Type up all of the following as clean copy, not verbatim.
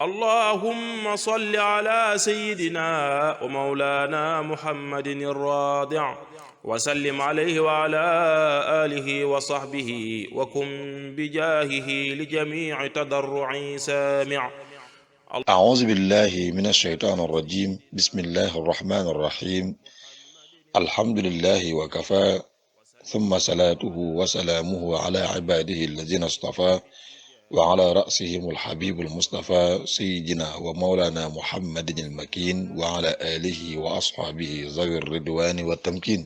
اللهم صل على سيدنا ومولانا محمد الراضع وسلم عليه وعلى آله وصحبه وكن بجاهه لجميع تضرعي سامع. أعوذ بالله من الشيطان الرجيم. بسم الله الرحمن الرحيم. الحمد لله وكفى، ثم صلاته وسلامه على عباده الذين اصطفى، وعلى رأسهم الحبيب المصطفى سيدنا ومولانا محمد المكين، وعلى آله وأصحابه ذوي الرضوان والتمكين.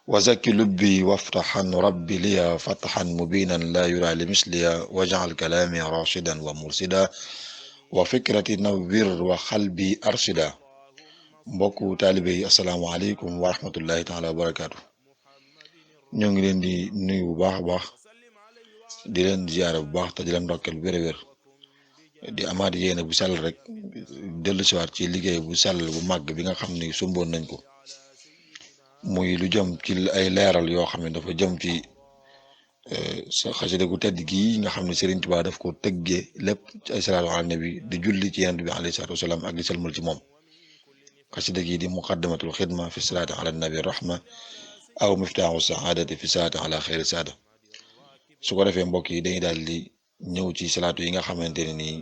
وزكي لبي وافتحا ربي لي فتحا مبينا لا يرى لمثليا، واجعل كلامي راشدا ومرشدا وفكرتي نوّر وقلبي أرشدا. mbokku taalibe yi asalaamaaleykum wa rahmatullahi taala wa barakaatu. ñoo ngi leen di nuyu bu baax a baax, di leen ziyaara bu baax te di leen ndokkeel bu wér-wér, di amaat yéene bu sell rek dellu siwaat ci liggéey bu sell bu màgg bi nga xam ni sumboon nañ ko, muy lu jëm ci ay leeral yoo xam ne dafa jëm ci sa xasida gu tedd gii nga xam ne Serigne Touba daf ko tëggee lépp ci ay salaatu ala nabi di julli ci yonent bi alayhi salaatu wasalaam ak di salmal ci moom. xasida gii di muqaddamatul xidma fi salaati ala nabi rahma aw miftaaxu saadati fi salaati ala xeyri saada. su ko defee mbokk yi dañuy daal di ñëw ci salaatu yi nga xamante ne nii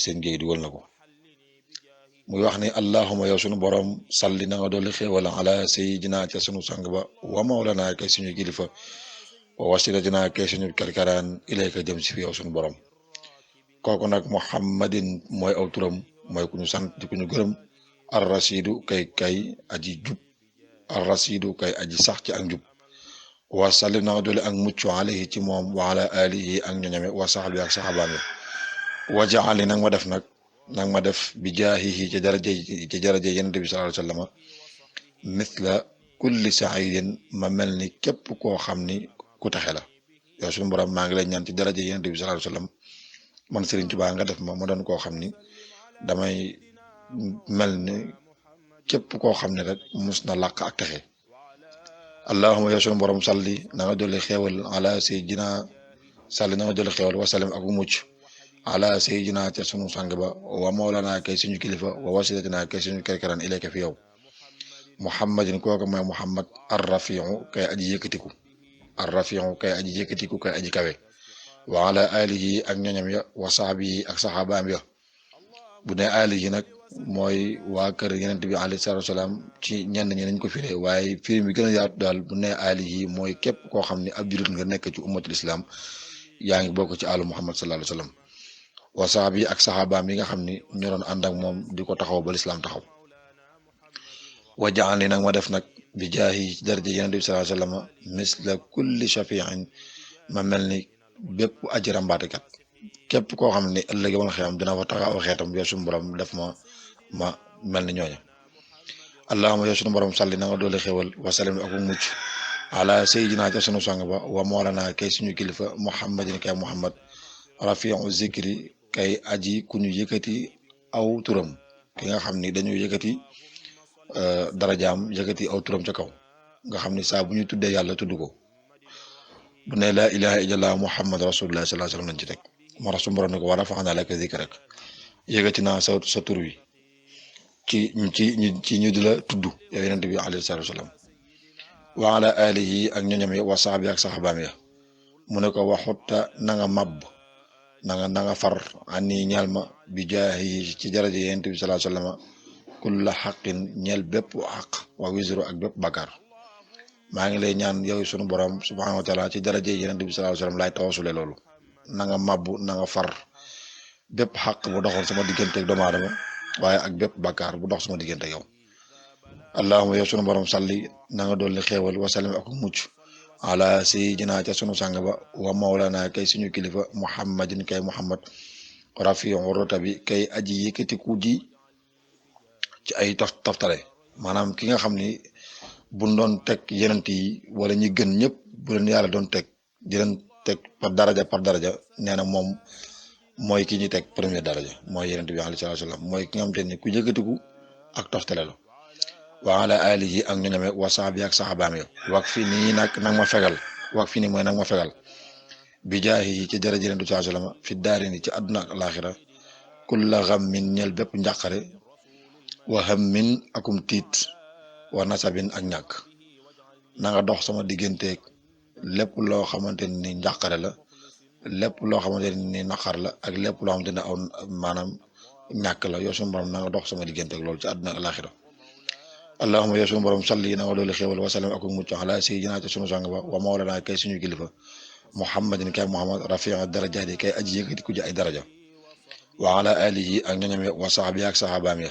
seen géey dugal na ko, muy wax ne allahuma yow sunu borom salli na nga dolli xéewal ala sayyidina ca sunu sang ba wa mawlana kay suñu kilifa wa wasilatina kay suñu karkaraan ilayka jëm si fi yow sunu borom. kooku nag muhammadin mooy aw turam, mooy ku ñu sant di ku ñu gërëm. ar rasidu kay aji jub, ar rasidu kay aji sax ci ak njub. wa sallim na nga dolli ak mucc alayhi ci moom wa ala alihi ak ñoñame wa saxbi ak saxabaam yi. wajaali nag ma def bi jaahihi ci daraje yonent bi sallallahu alayhi wa sallam mithla kulli saidin, ma mel ni képp koo xam ni ku taxe la. yow suñu borom maa ngi lay ñaan ci daraje yonent bi sallallahu alayhi wa sallam man Serigne Touba nga def ma doon koo xam ni damay mel ni képp koo xam ne rek mus na làq ak taxe. allahuma yow sunu borom salli na nga dolli xéewal ala sayyidina, salli na nga dolli xéewal wasalam ak mucc ala sayyidina ca sunu sang ba wa mawlana kay suñu kilifa wa wasilatina kay suñu kerkeran ilayka fi yow muhammadin kooku mooy muhammad arrafiu kay aji yëkkatiku, arrafiu kay aji yëkkatiku kay aji kawe. wa ala alihi ak ñoñam ya wa sahbihi ak saxaabaam ya. bu ne alihi nag mooy waa kër yonent bi alayhi salaatu wasalaam ci ñenn ñi nañ ko firee, waaye firi mi gën a yaatu daal bu ne alihi mooy képp koo xam ne ab jullit nga nekk ci ummatul islam yaa ngi bokk ci àllu muhammad sallallahu alayhi wasallam. wa sahbi ak saxaabaam yi nga xam ni ñoo doon ànd ak moom di ko taxaw ba lislaam taxaw. wa jaali nag ma def nag bi jaahi ci daraja yonent bi sallallahu alayhi wasallam misla kulli shafiin, ma mel ni bépp aji rambaatekat, képp koo xam ne ëllëg wala xiyam dina fa taxaw xeetam yow suñu borom def ma mel ni ñooña. allahuma yow sunu borom salli na nga doole xéwal wasalam ak mucc ala sayyidina ca sunu sang ba wa mawlana kay suñu kilifa muhammadin kay muhammad rafiu zikri kay aji ku ñu yëkkati aw turam, ki nga xam ni dañu yëkkati darajaam yëkkati aw turam ca kaw, nga xam ni saa bu ñu tuddee yàlla tudd ko. bu ne laa ilaha illallah muhammad rasulullah sallallahu alayhi wasallam lañ ci teg. moo tax suñu borom ne ko wa rafa'na laka zikrak, yëkkati naa sa tur wi ci ñu di la tudd yow yonent bi alayhi salaatu wasalaam. wa ala alihi ak ñoñam ya wa sahbi ak saxabaam ya. mu ne ko waxutta na nga màbb na nga far ani ñaal ma bi jaahi ci daraja yonent bi sallallahu alayhi wasallam kulla xaqin ñeel bépp xaq wa wisru ak bépp bakkaar. maa ngi lay ñaan yow sunu borom subhanahu wa taala ci daraja yonent bi sallallahu alayhi wasallam laay tawasule loolu. na nga màbb na nga far bépp xaq bu doxoon sama diggante ak doomu aadama, waaye ak bépp bakkaar bu dox sama diggante yow. allahuma yow sunu borom salli na nga dolli xéewal wasalam ak mucc ala sayyidina ca sunu sang ba wa mawlana kay suñu kilifa muhammadin kay muhammad rafiu rotabi kay aji yëkkatiku ji ci ay toftale, maanaam ki nga xam ni buñ doon teg yenent yi wala ñi gën ñëpp bu leen yàlla doon teg di leen teg par daraja nee na moom mooy ki ñuy teg première daraja, mooy yonent bi alayhi salaatu wasalaam, mooy ki nga xamante ni ku yëkkatiku ak toftale la. wa ala alihi ak ñoñame wa sahbi ak saxabaam yo wak fi nii nag ma fegal, wak fi nii mooy nag ma fegal bi jaahi ci daraja Yonent bi sallallahu alayhi wasallam fi daarini ci àdduna ak alaaxira kulla ghammin ñeel bépp njàqare wa hammin akum tiit wa nasabin ak ñàkk na nga dox sama digganteeg lépp loo xamante ni njàqare la lépp loo xamante ni naqar la ak lépp loo xamante ne aw maanaam ñàkk la yow suñu borom na nga dox sama digganteeg loolu ci àdduna ak alaaxira allahumma yow suñu borom salli na nga doole xéewal wa sallam ak mucc ala sayyidina te sunu sang ba wa mawlana kay suñu kilifa muhammadin kay muhammad rafi'a darajaati kay aji yëkkati ku ji ay daraja wa ala alihi ak ñoñam ya wa sahbi ak sahabaam ya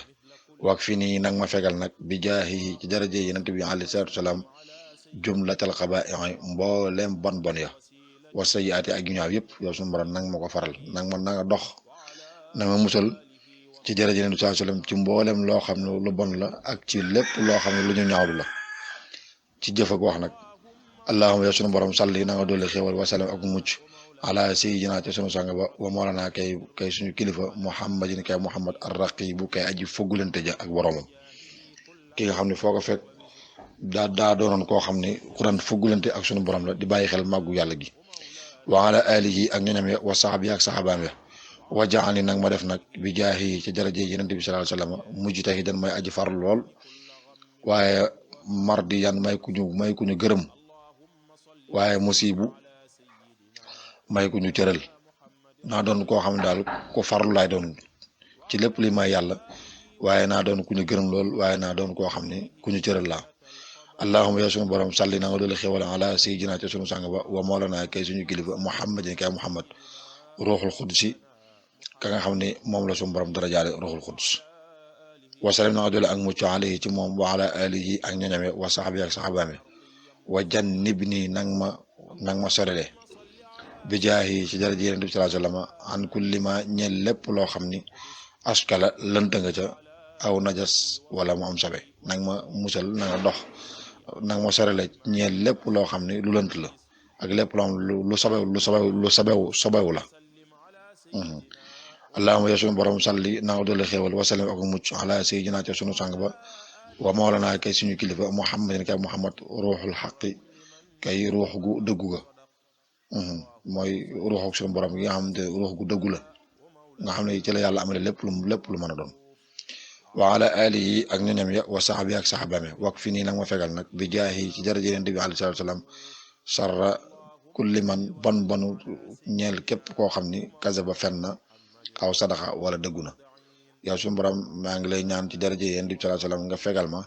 wak fi nii nag ma fegal nag bi jaahi ci daraja Yonent bi alayhi salaatu wasalaam jumlatal xabaa'i mbooleem bon ya wa sayyi'aati ak yu ñaaw yëpp yow suñu borom nang ma ko faral nang ma na nga dox na nga musal ci daraja Yonent bi sallallahu alayhi wasallam ci mbooleem loo xam ne lu bon la ak ci lépp loo xam ne lu ñu ñaawlu la ci jëf ak wax nag allahumma yow suñu borom salli na nga doole xéewal wa sallam ak mucc ala sayyidina te sunu sang ba wa mawlana kay suñu kilifa muhammadin kay muhammad ar-raqib kay aji foggulante ja ak boromam ki nga xam ne foo ko fekk daa doonoon koo xam ne ku daan foggulante ak sunu borom la di bàyyi xel màggu yàlla gi wa ala alihi ak ñoñam ya wa sahbi ak sahabaam ya wa ja'alni nag ma def nag bi jaahi ci daraje Yonent bi sallallahu alayhi wasallam mujtahidan may aji farlu lool waaye mardiyan may ku ñu gërëm waaye musibu may ku ñu cëral naa doon koo xam ne daal ko farlu laay doon ci lépp li may yàlla waaye naa doon ku ñu gërëm lool waaye naa doon koo xam ne ku ñu cëral laa allahumma yow sunu borom salli na nga doole xéwal ala sayyidina te sunu sang ba wa mawlana kay suñu kilifa muhammadin kay muhammad ruuxul xudsi ka nga xam ne moom la sunu borom dara jaale ruuxul xuds wa sallim na nga doole ak mucc alayhi ci moom wa ala alihi ak ñoñame wa sahbi ak sahabaame wa jannibni nang ma sorele bi jaahi ci daraja Yonent bi sallallahu alayhi wasallam an kulli ma ñeel lépp loo xam ni askala lënt nga ca aw najas wala mu am sabe nang ma musal na nga dox nang ma sorele ñeel lépp loo xam ni lu lënt la ak lépp loo xam lu sabewu la allahumma yow sunu borom salli na nga doole xéewal wa sallam ak mucc ala sayyidina te sunu sang ba wa mawlana kay suñu kilifa muhammadin kay muhammad ruuxul xaqi kay ruux gu dëggu ga mooy ruux ak suñu borom gi nga xam ne ruux gu dëggu la nga xam ne ci la yàlla amale lépp lu mën a doon wa ala alihi ak ñoñam ya wa sahbi ak sahabaam ya wak fi nii nag ma fegal nag bi jaahi ci daraja Yonent bi alayhi salaatu wasallam sarra kulli man bonu ñeel képp koo xam ni kazaba fen na aw sadaxa wala dëggu na yow suñu borom maa ngi lay ñaan ci daraja Yonent bi sallallahu alayhi wasallam nga fegal ma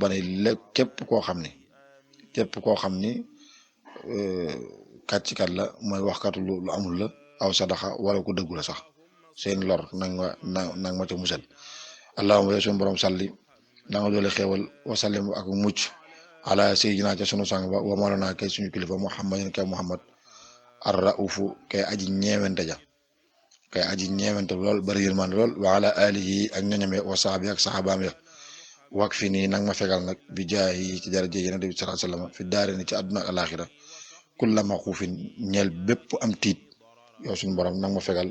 boni lépp képp koo xam ni kàccikat la mooy waxkatu lu amul la aw sadaxa wala ku dëggu la sax seen lor nang ma ca musal allahumma yow suñu borom salli na nga doole xéewal wa sallim ak mucc ala sayyidina ca sunu sang ba wa mawlana kay suñu kilifa muhammadin kay muhammad ar-raufu kay aji ñeewante lool bari yërmande lool wa ala alihi ak ñoñame wa sahbi ak sahabaam ya wak fi nii nag ma fegal nag bi jaahi ci daraja Yonent bi sallallahu alayhi wasallam fi daarini ci àdduna ak alaxira kulla maxuufin ñeel bépp am tiit yow suñu borom nag ma fegal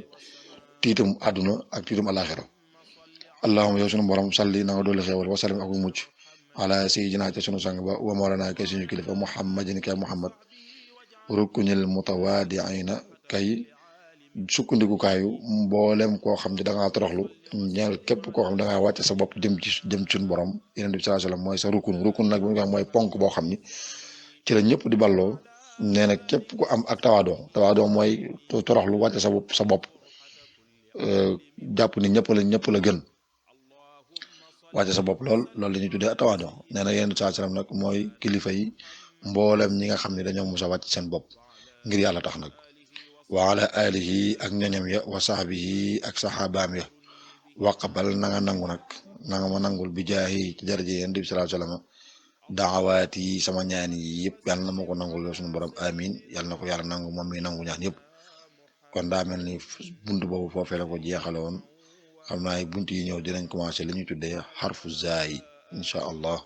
tiitum àdduna ak tiitum alaxira allahumma yow suñu borom salli na nga doole xéewal wa sallim ak mucc ala sayyidina te sunu sang ba wa mawlana kay suñu kilifa muhammadin kay muhammad rukkunil mutawaadiina kay sukkandikukaayu mboolem koo xam ne da ngaa toroxlu ñeel képp koo xam ne da ngaa wàcce sa bopp jëm ci suñu borom Yonent bi sallallahu alayhi wasallam mooy sa rukun nag bu ñu ko xam mooy ponk boo xam ni ci la ñëpp di balloo nee na képp ku am ak tawaadoo mooy toroxlu wàcce sa bopp jàpp ni ñëpp la gën wàcce sa bopp loolu la ñuy tuddee tawaadoo nee na Yonent bi sallallahu alayhi wasallam nag mooy kilifa yi mboolem ñi nga xam ne dañoo mus a wàcc seen bopp ngir yàlla tax nag wa ala alihi ak ñoñam ya wa sahbihi ak sahabaam ya waqbal na nga nangu nag na nga ma nangul bi jaahi ci daraja Yonent bi sallallahu alayhi wasallam daawaati sama ñaan yi yëpp yàlla na ma ko nangul yow suñu borom amin yàlla na ko yàlla nangu moom mi nangu ñaan yëpp kon daa mel ni buntu boobu foofee la ko jeexale woon xam naa buntu yi ñëw dinañ commencé li ñuy tuddee xarfu zaayi insha allah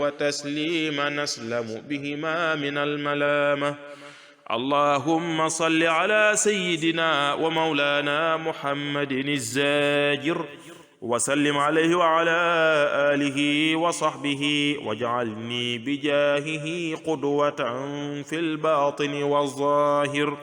wa taslima naslamu bihima min almalama اللهم صل على سيدنا ومولانا محمد الزاجر وسلم عليه وعلى آله وصحبه واجعلني بجاهه قدوة في الباطن والظاهر